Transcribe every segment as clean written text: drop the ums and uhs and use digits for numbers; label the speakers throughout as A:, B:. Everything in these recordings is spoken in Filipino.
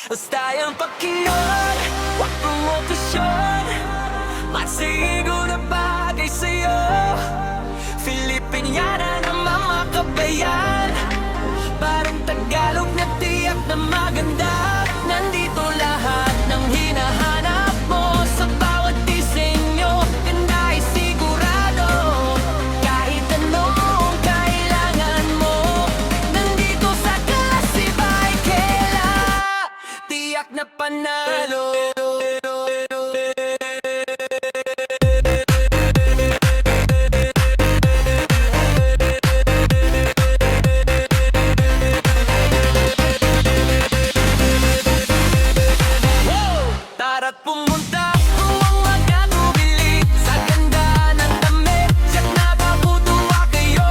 A: Basta yung pagkiyon, wag promokasyon, masigo na bagay sa'yo. Filipiniana na mamakabayan, parang Tagalog na tiyak na maganda. Nandito lahat ng hinahanap mo, sa bawat disenyo, ganda ay sigurado. Kahit anong kailangan mo, nandito sa Classy by Kela, tiyak na panalo. Tara't pumunta kung ang magkatubili sa ganda ng damit, tiyak na maputuwa kayo.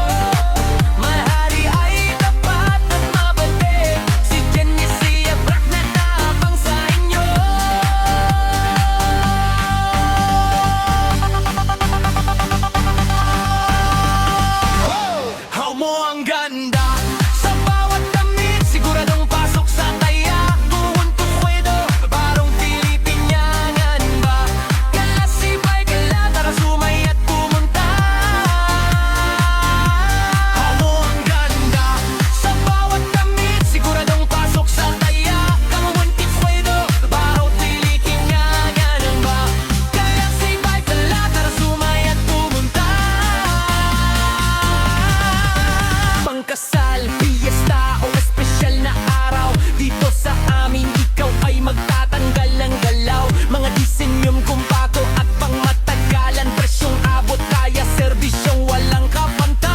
A: Mahari ay tapat at mabait, si Jenny siya brak na naabang sa inyo. How mo ang ganda sa bawat damit, siguradong pasok sa taya. Kasal, piyesta o espesyal na araw, dito sa amin ikaw ay magtatanggal ng galaw. Mga disenyong kumpato at pangmatagalan, presyong abot kaya, serbisyong walang kapantay.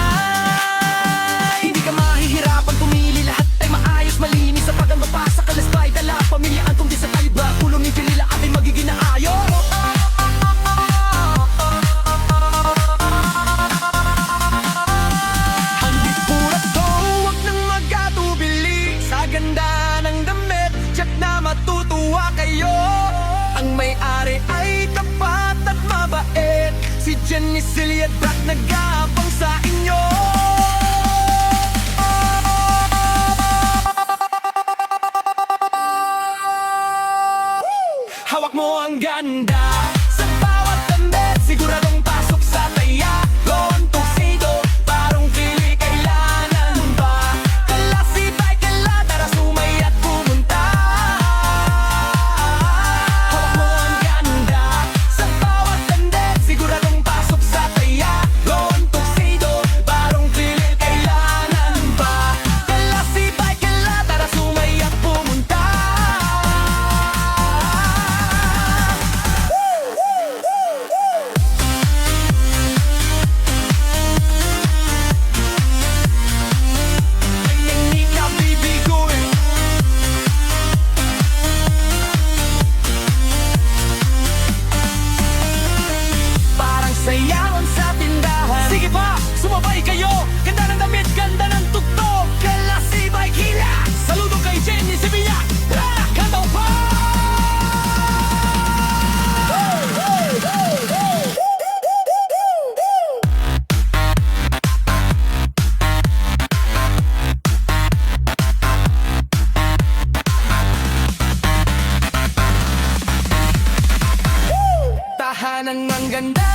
A: Hindi ka mahihirapan pumili, lahat ay maayos malinis. Sa pag mapasa ka lasbay, dala pamilyaan kung di sa tayo ba, kulong ni Pilila at ay magiging naayos. Ganda ng damit, tiyak na matutuwa kayo. Ang may-ari ay tapat at mabait, si Jenny Silya Brak nag-aabang sa inyo. Hawak mo ang ganda sa bawat damit, siguradong pasok sa taya. Gon tuxedo, parang pili kailangan ba? Classy by Kela, tara sumay at pumunta. Hawak mo ang ganda sa bawat damit, siguradong pasok sa taya. Gon tuxedo, parang pili kailangan ba? Classy by Kela, tara sumay at pumunta. Sayawan sa tindahan, sige pa, sumabay kayo. Ganda ng damit, ganda ng tugtog, Classy by Kela. Saludo kay Jenny Sevilla, kantaw pa! Tahanan ng ganda